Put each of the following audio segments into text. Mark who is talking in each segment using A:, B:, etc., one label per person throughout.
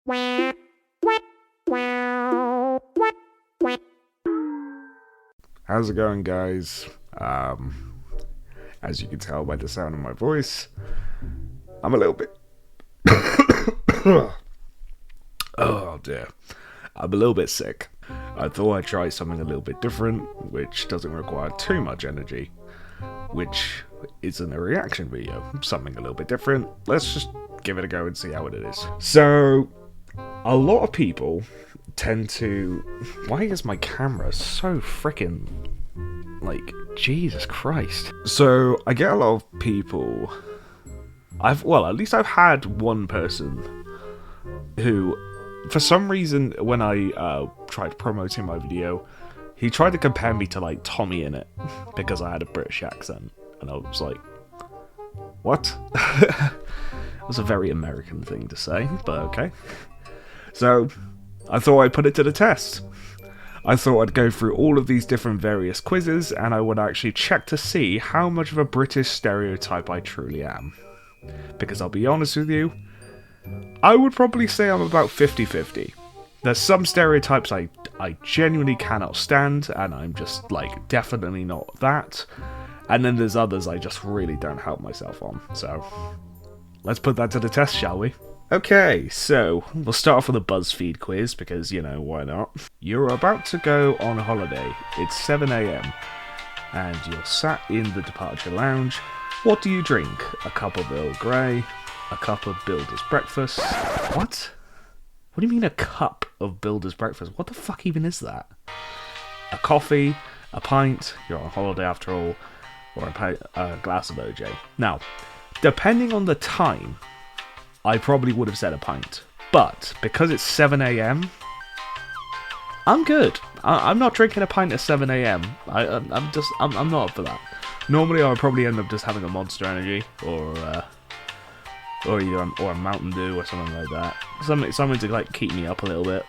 A: How's it going, guys? As you can tell by the sound of my voice, I'm a little bit... Oh dear. I'm a little bit sick. I thought I'd try something a little bit different, which doesn't require too much energy, which isn't a reaction video. Something a little bit different. Let's just give it a go and see how it is. So, a lot of people tend to... Why is my camera so freaking... like, Jesus Christ. So, I get a lot of people... at least I've had one person who, for some reason, when I tried promoting my video, he tried to compare me to, like, Tommy in it, because I had a British accent. And I was like, what? It was a very American thing to say, but okay. So, I thought I'd put it to the test. I thought I'd go through all of these different various quizzes, and I would actually check to see how much of a British stereotype I truly am. Because I'll be honest with you, I would probably say I'm about 50-50. There's some stereotypes I genuinely cannot stand, and I'm just, like, definitely not that. And then there's others I just really don't help myself on. So, let's put that to the test, shall we? Okay, so, we'll start off with a BuzzFeed quiz, because, you know, why not? You're about to go on holiday. It's 7 AM, and you're sat in the departure lounge. What do you drink? A cup of Earl Grey? A cup of Builder's Breakfast? What? What do you mean a cup of Builder's Breakfast? What the fuck even is that? A coffee? A pint? You're on holiday after all. Or a glass of OJ. Now, depending on the time, I probably would have said a pint. But, because it's 7 AM, I'm good. I'm not drinking a pint at 7 AM. I'm not up for that. Normally, I would probably end up just having a Monster Energy, or a Mountain Dew, or something like that. Something to, like, keep me up a little bit.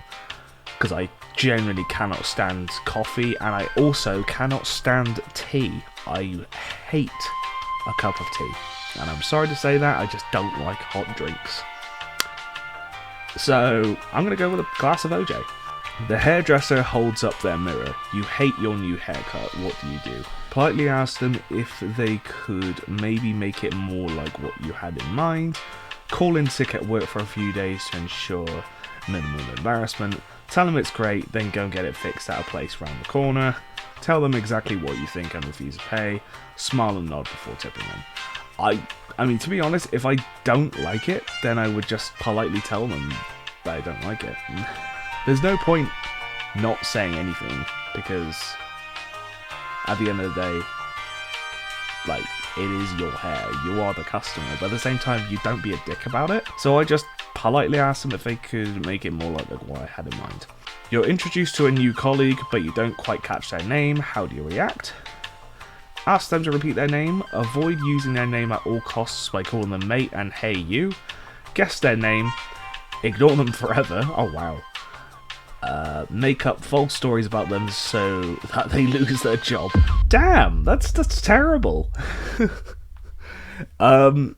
A: Because I genuinely cannot stand coffee, and I also cannot stand tea. I hate a cup of tea. And I'm sorry to say that, I just don't like hot drinks. So, I'm going to go with a glass of OJ. The hairdresser holds up their mirror. You hate your new haircut, what do you do? Politely ask them if they could maybe make it more like what you had in mind. Call in sick at work for a few days to ensure minimal embarrassment. Tell them it's great, then go and get it fixed at a place round the corner. Tell them exactly what you think and refuse to pay. Smile and nod before tipping them. I mean, to be honest, if I don't like it, then I would just politely tell them that I don't like it. There's no point not saying anything, because at the end of the day, like, it is your hair, you are the customer, but at the same time, you don't be a dick about it. So I just politely asked them if they could make it more like what I had in mind. You're introduced to a new colleague, but you don't quite catch their name. How do you react? Ask them to repeat their name. Avoid using their name at all costs by calling them mate and hey you. Guess their name. Ignore them forever. Oh wow. Make up false stories about them so that they lose their job. Damn, that's terrible. Oh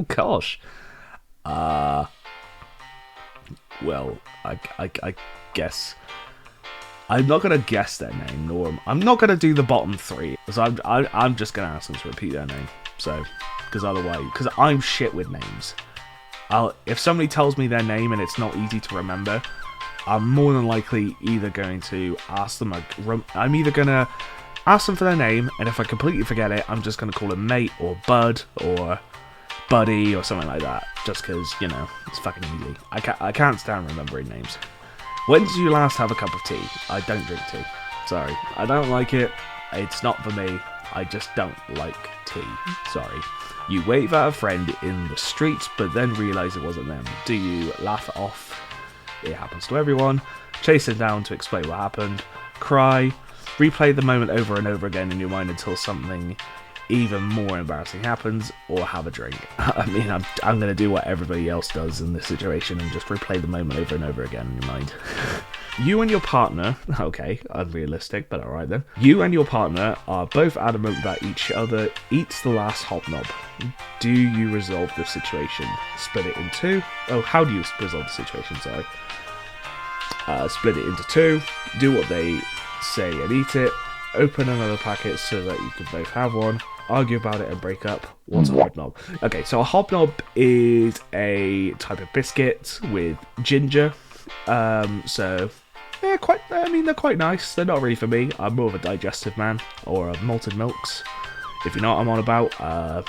A: gosh. Well, I guess I'm not gonna guess their name, nor I'm not gonna do the bottom three. So I'm just gonna ask them to repeat their name. So, because I'm shit with names. If somebody tells me their name and it's not easy to remember, I'm more than likely either going to ask them. I'm either gonna ask them for their name, and if I completely forget it, I'm just gonna call them mate or bud or buddy or something like that. Just because, you know, it's fucking easy. I can't stand remembering names. When did you last have a cup of tea? I don't drink tea. Sorry, I don't like it. It's not for me. I just don't like tea. Sorry. You wave at a friend in the streets, but then realise it wasn't them. Do you laugh it off? It happens to everyone. Chase them down to explain what happened. Cry. Replay the moment over and over again in your mind until something even more embarrassing happens, or have a drink. I mean, I'm going to do what everybody else does in this situation and just replay the moment over and over again in your mind. You and your partner, okay, unrealistic, but alright then. You and your partner are both adamant that each other eats the last hobnob. Do you resolve the situation? Split it in two. Oh, how do you resolve the situation, sorry? Split it into two. Do what they say and eat it. Open another packet so that you can both have one. Argue about it and break up. What's a hobnob? Okay, so a hobnob is a type of biscuit with ginger. So they're quite nice. They're not really for me. I'm more of a digestive man, or malted milks. If you know what I'm on about,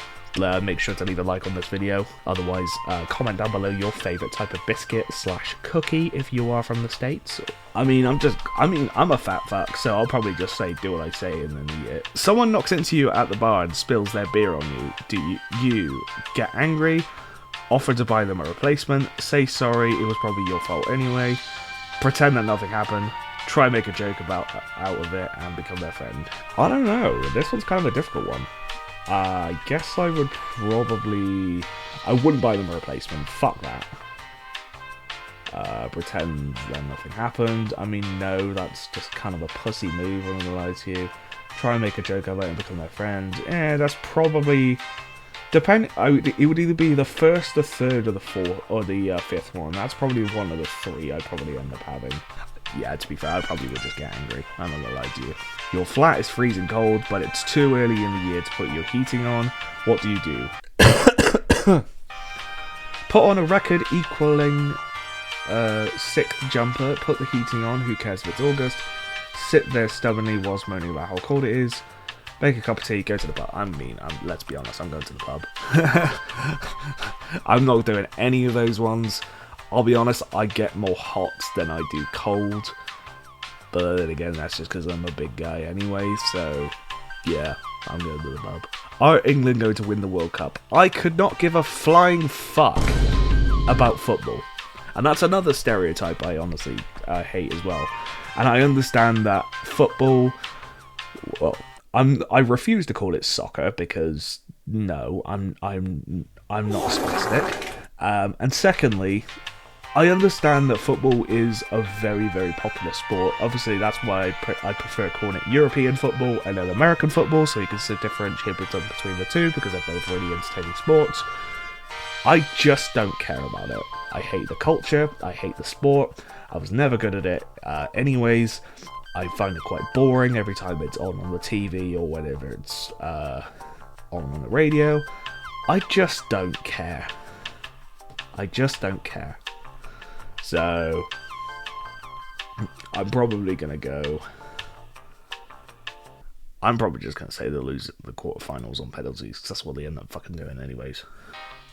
A: make sure to leave a like on this video. Otherwise, comment down below your favourite type of biscuit / cookie if you are from the States. I'm a fat fuck, so I'll probably just say do what I say and then eat it. Someone knocks into you at the bar and spills their beer on you. Do you get angry? Offer to buy them a replacement? Say sorry, it was probably your fault anyway? Pretend that nothing happened? Try and make a joke out of it and become their friend? I don't know, this one's kind of a difficult one. I guess I would probably... I wouldn't buy them a replacement, fuck that. Pretend that nothing happened. I mean, no, that's just kind of a pussy move, I'm gonna lie to you. Try and make a joke of it and become their friend. That's probably... it would either be the first, the third, or the fourth, or the fifth one. That's probably one of the three I'd probably end up having. Yeah, to be fair, I probably would just get angry. I'm not gonna lie to you. Your flat is freezing cold, but it's too early in the year to put your heating on. What do you do? Put on a record equaling sixth jumper, put the heating on, who cares if it's August. Sit there stubbornly whilst moaning about how cold it is. Make a cup of tea, go to the pub. Let's be honest, I'm going to the pub. I'm not doing any of those ones. I'll be honest, I get more hot than I do cold. But then again, that's just because I'm a big guy anyway, so yeah, I'm going to the pub. Are England going to win the World Cup? I could not give a flying fuck about football. And that's another stereotype I honestly hate as well. And I understand that football, well, I refuse to call it soccer because no, I'm not spastic. And secondly, I understand that football is a very, very popular sport. Obviously, that's why I prefer calling it European football and then American football, so you can differentiate between the two because they're both really entertaining sports. I just don't care about it. I hate the culture. I hate the sport. I was never good at it. Anyways, I find it quite boring every time it's on the TV or whenever it's on the radio. I just don't care. I just don't care. So, I'm probably going to go... I'm probably just going to say they'll lose the quarterfinals on penalties, because that's what they end up fucking doing anyways.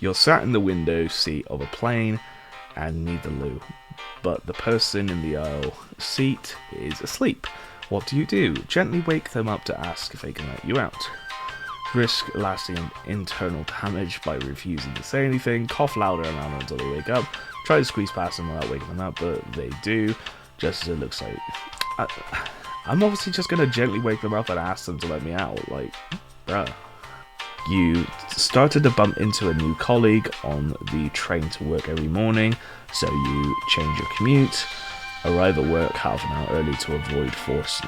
A: You're sat in the window seat of a plane and need the loo, but the person in the aisle seat is asleep. What do? Gently wake them up to ask if they can let you out. Risk lasting internal damage by refusing to say anything. Cough louder and louder until they wake up. Try to squeeze past them without waking them up, but they do, just as it looks like. I'm obviously just going to gently wake them up and ask them to let me out. Like, bruh. You started to bump into a new colleague on the train to work every morning, so you change your commute. Arrive at work half an hour early to avoid forced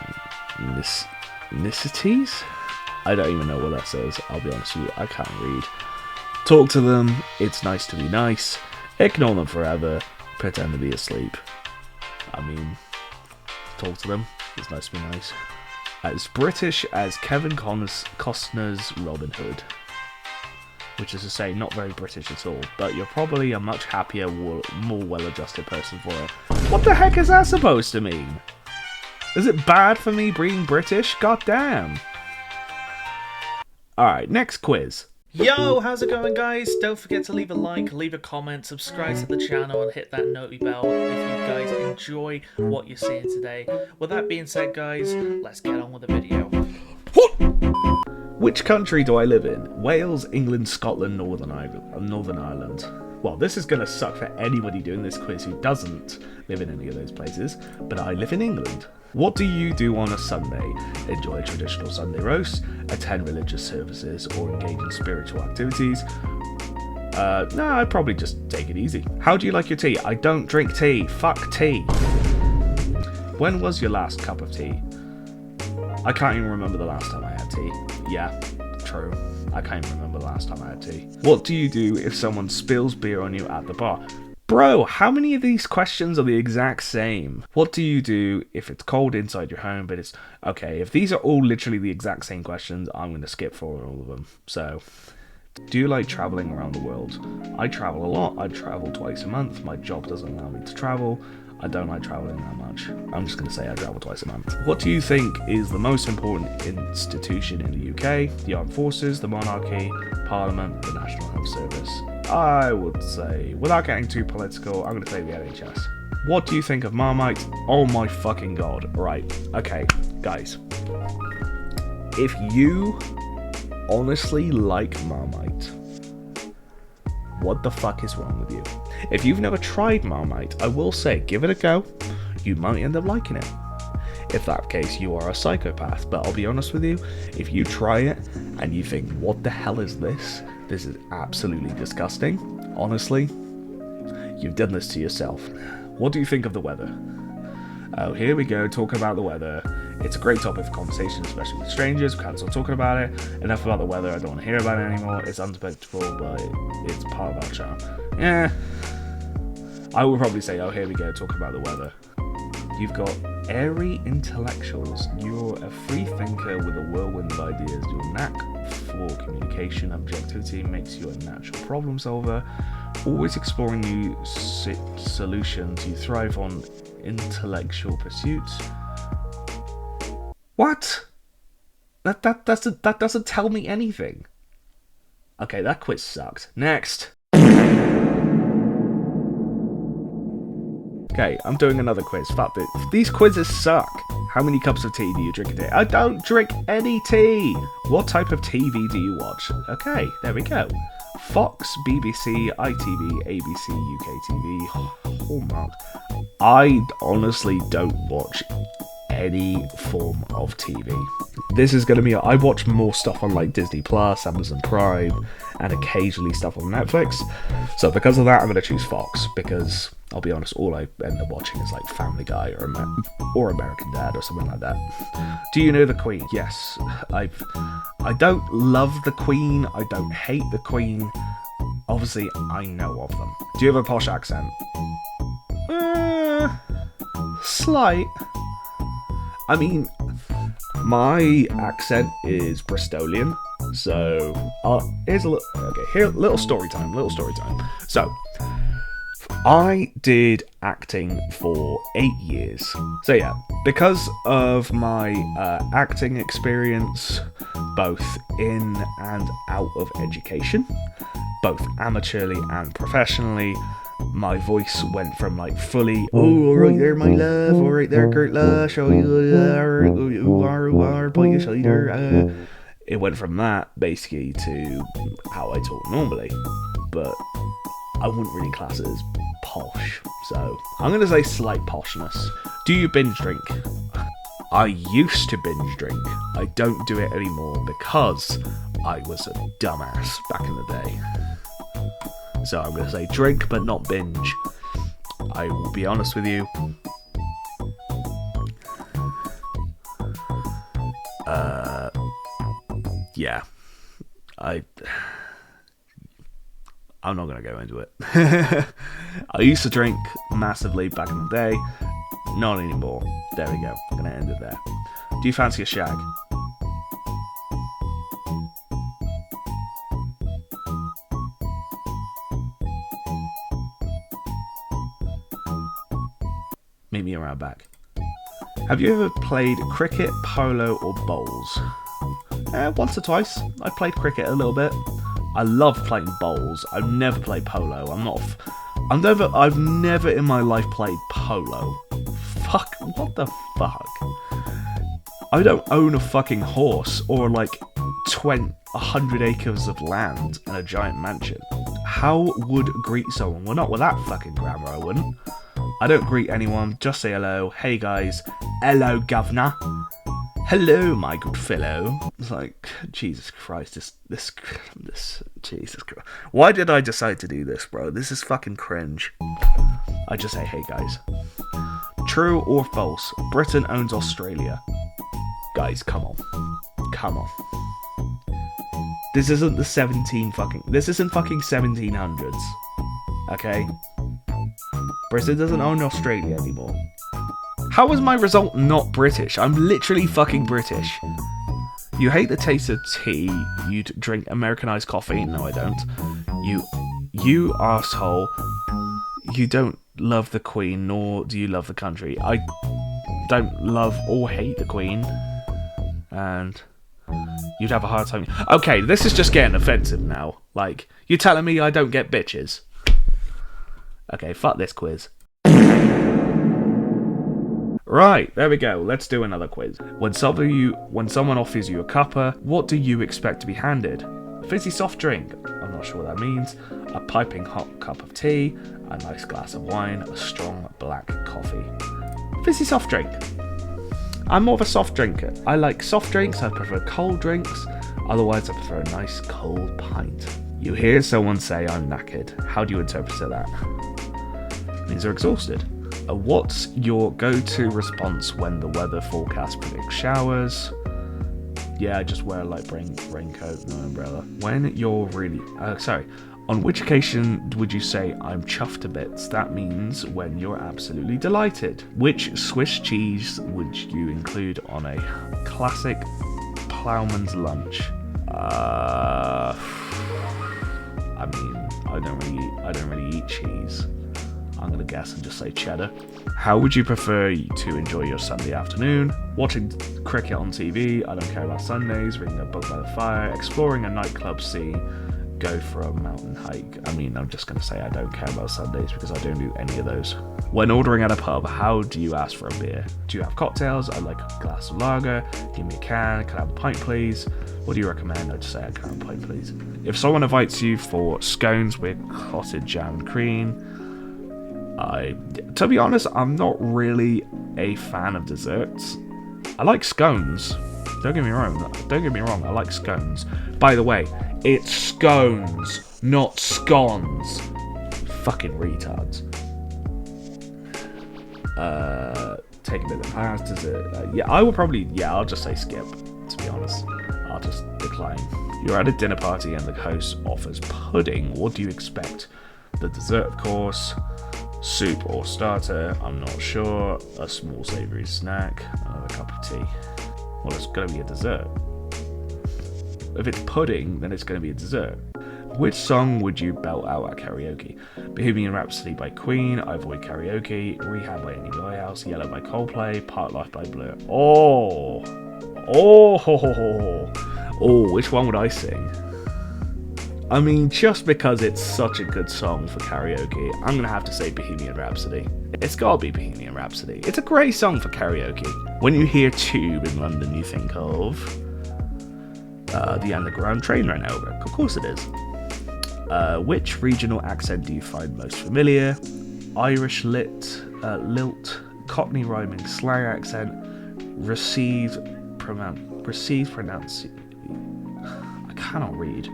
A: necessities? I don't even know what that says, I'll be honest with you, I can't read. Talk to them, it's nice to be nice. Ignore them forever, pretend to be asleep. I mean, talk to them, it's nice to be nice. As British as Kevin Costner's Robin Hood. Which is to say, not very British at all, but you're probably a much happier, more well-adjusted person for it. What the heck is that supposed to mean? Is it bad for me being British? God damn. Alright, next quiz.
B: Yo, how's it going, guys? Don't forget to leave a like, leave a comment, subscribe to the channel and hit that noti bell if you guys enjoy what you're seeing today. With that being said, guys, let's get on with the video.
A: Which country do I live in? Wales, England, Scotland, Northern Ireland. Well, this is going to suck for anybody doing this quiz who doesn't live in any of those places, but I live in England. What do you do on a Sunday? Enjoy a traditional Sunday roast, attend religious services, or engage in spiritual activities? No, I'd probably just take it easy. How do you like your tea? I don't drink tea. Fuck tea. When was your last cup of tea? I can't even remember the last time I had tea. Yeah, true. I can't even remember the last time I had tea. What do you do if someone spills beer on you at the bar? Bro, how many of these questions are the exact same? What do you do if it's cold inside your home, but it's... Okay, if these are all literally the exact same questions, I'm going to skip forward all of them. So, do you like traveling around the world? I travel a lot. I travel twice a month. My job doesn't allow me to travel. I don't like traveling that much. I'm just going to say I travel twice a month. What do you think is the most important institution in the UK? The Armed Forces, the Monarchy, Parliament, the National Health Service? I would say, without getting too political, I'm going to say the NHS. What do you think of Marmite? Oh my fucking god. Right, okay, guys. If you honestly like Marmite, what the fuck is wrong with you? If you've never tried Marmite, I will say, give it a go. You might end up liking it. If that's the case, you are a psychopath. But I'll be honest with you, if you try it and you think, what the hell is this? This is absolutely disgusting. Honestly, you've done this to yourself. What do you think of the weather? Oh, here we go, talking about the weather. It's a great topic for conversation, especially with strangers. We can't stop talking about it. Enough about the weather, I don't want to hear about it anymore. It's unpredictable, but it's part of our charm. Yeah. I would probably say, oh, here we go, talking about the weather. You've got airy intellectuals. You're a free thinker with a whirlwind of ideas. Your knack for communication, objectivity makes you a natural problem solver. Always exploring new solutions. You thrive on intellectual pursuits. What? That doesn't tell me anything. Okay, that quiz sucked. Next. Okay, I'm doing another quiz. Fuck this. These quizzes suck. How many cups of tea do you drink a day? I don't drink any tea. What type of TV do you watch? Okay, there we go. Fox, BBC, ITV, ABC, UK TV, Hallmark. I honestly don't watch any form of TV. This is going to be... I watch more stuff on like Disney Plus, Amazon Prime, and occasionally stuff on Netflix. So because of that, I'm going to choose Fox, because I'll be honest, all I end up watching is like Family Guy or American Dad or something like that. Do you know the Queen? Yes. I don't love the Queen. I don't hate the Queen. Obviously, I know of them. Do you have a posh accent? Slight. I mean, my accent is Bristolian, so here's a little story time. So, I did acting for 8 years. So yeah, because of my acting experience, both in and out of education, both amateurly and professionally, my voice went from like fully, oh, alright there, my love, alright there, Kurt Lush, oh, you are, by your shoulder. It went from that basically to how I talk normally, but I wouldn't really class it as posh, so I'm gonna say slight poshness. Do you binge drink? I used to binge drink. I don't do it anymore because I was a dumbass back in the day. So I'm going to say drink, but not binge. I will be honest with you. Yeah. I'm not going to go into it. I used to drink massively back in the day. Not anymore. There we go. I'm going to end it there. Do you fancy a shag? Meet me around back. Have you ever played cricket, polo, or bowls? Once or twice. I played cricket a little bit. I love playing bowls. I've never played polo. I've never in my life played polo. Fuck, what the fuck? I don't own a fucking horse or like 100 acres of land and a giant mansion. How would greet someone? Well, not with that fucking grammar, I wouldn't. I don't greet anyone, just say hello. Hey guys, hello governor. Hello, my good fellow. It's like, Jesus Christ, this, Jesus Christ. Why did I decide to do this, bro? This is fucking cringe. I just say, hey guys. True or false? Britain owns Australia. Guys, come on. Come on. This isn't the this isn't fucking 1700s. Okay? Britain doesn't own Australia anymore. How is my result not British? I'm literally fucking British. You hate the taste of tea. You'd drink Americanized coffee. No, I don't. You arsehole. You don't love the Queen, nor do you love the country. I don't love or hate the Queen. And you'd have a hard time. Okay, this is just getting offensive now. Like, you're telling me I don't get bitches? Okay, fuck this quiz. Right, there we go. Let's do another quiz. When someone offers you a cuppa, what do you expect to be handed? A fizzy soft drink. I'm not sure what that means. A piping hot cup of tea. A nice glass of wine. A strong black coffee. Fizzy soft drink. I'm more of a soft drinker. I like soft drinks. I prefer cold drinks. Otherwise, I prefer a nice cold pint. You hear someone say, I'm knackered. How do you interpret that? It means they're exhausted. What's your go-to response when the weather forecast predicts showers? Yeah, I just wear a light raincoat, no umbrella. When you're really... On which occasion would you say, I'm chuffed to bits? That means when you're absolutely delighted. Which Swiss cheese would you include on a classic ploughman's lunch? I mean, I don't really eat cheese. I'm going to guess and just say cheddar. How would you prefer to enjoy your Sunday afternoon? Watching cricket on TV, I don't care about Sundays, reading a book by the fire, exploring a nightclub scene, go for a mountain hike. I mean, I'm just going to say I don't care about Sundays because I don't do any of those. When ordering at a pub, how do you ask for a beer? Do you have cocktails? I'd like a glass of lager. Give me a can. Can I have a pint, please? What do you recommend? I'd just say I can have a pint, please. If someone invites you for scones with clotted jam and cream, to be honest, I'm not really a fan of desserts. I like scones. Don't get me wrong, I like scones. By the way, it's scones, not scones. Fucking retards. Take a bit of past dessert. I'll just say skip, to be honest. I'll just decline. You're at a dinner party and the host offers pudding. What do you expect? The dessert, of course. Soup or starter, I'm not sure. A small savoury snack. Another cup of tea. Well, it's going to be a dessert. If it's pudding, then it's going to be a dessert. Which song would you belt out at karaoke? Bohemian Rhapsody by Queen, I Avoid Karaoke, Rehab by Amy Winehouse, Yellow by Coldplay, Part Life by Blur. Which one would I sing? I mean, just because it's such a good song for karaoke, I'm going to have to say Bohemian Rhapsody. It's got to be Bohemian Rhapsody. It's a great song for karaoke. When you hear Tube in London, you think of the Underground Train Ran Over. Of course it is. Which regional accent do you find most familiar? Irish lilt, Cockney rhyming slang accent, received pronunciation. I cannot read.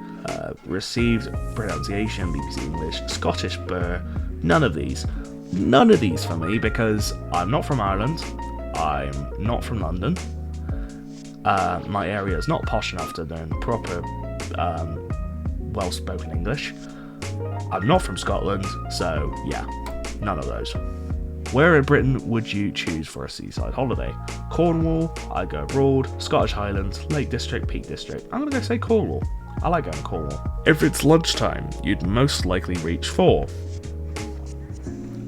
A: Received pronunciation, BBC English, Scottish burr. None of these for me because I'm not from Ireland. I'm not from London. My area is not posh enough to learn proper, well-spoken English. I'm not from Scotland, so yeah, none of those. Where in Britain would you choose for a seaside holiday? Cornwall, I'd go abroad, Scottish Highlands, Lake District, Peak District. I'm gonna go say Cornwall. I like going to Cornwall. If it's lunchtime, you'd most likely reach for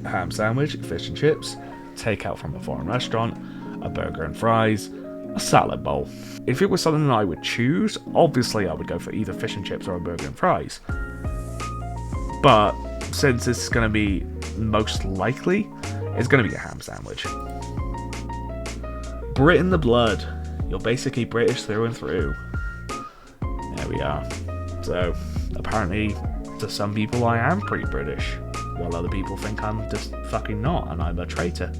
A: a ham sandwich, fish and chips, takeout from a foreign restaurant, a burger and fries, a salad bowl. If it was something I would choose, obviously I would go for either fish and chips or a burger and fries. But since it's going to be most likely, it's going to be a ham sandwich. Brit in the blood. You're basically British through and through. There we are. So, apparently, to some people I am pretty British, while other people think I'm just fucking not, and I'm a traitor.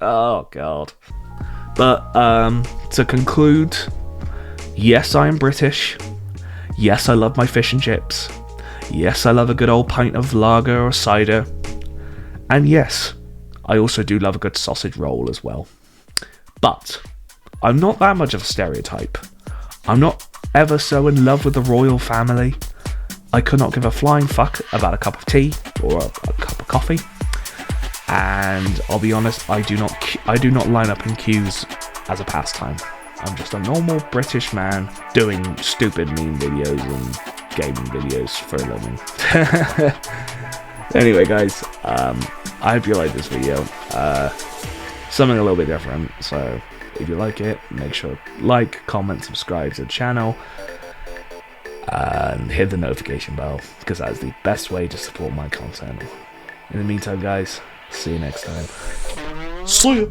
A: Oh, God. But, to conclude, yes, I am British. Yes, I love my fish and chips. Yes, I love a good old pint of lager or cider. And yes, I also do love a good sausage roll as well. But I'm not that much of a stereotype. I'm not ever so in love with the royal family. I could not give a flying fuck about a cup of tea or a cup of coffee. And I'll be honest, I do not line up in queues as a pastime. I'm just a normal British man doing stupid meme videos and gaming videos for a living. Anyway, guys, I hope you like this video. Something a little bit different, so if you like it, make sure to like, comment, subscribe to the channel, and hit the notification bell, because that is the best way to support my content. In the meantime, guys, see you next time. See ya!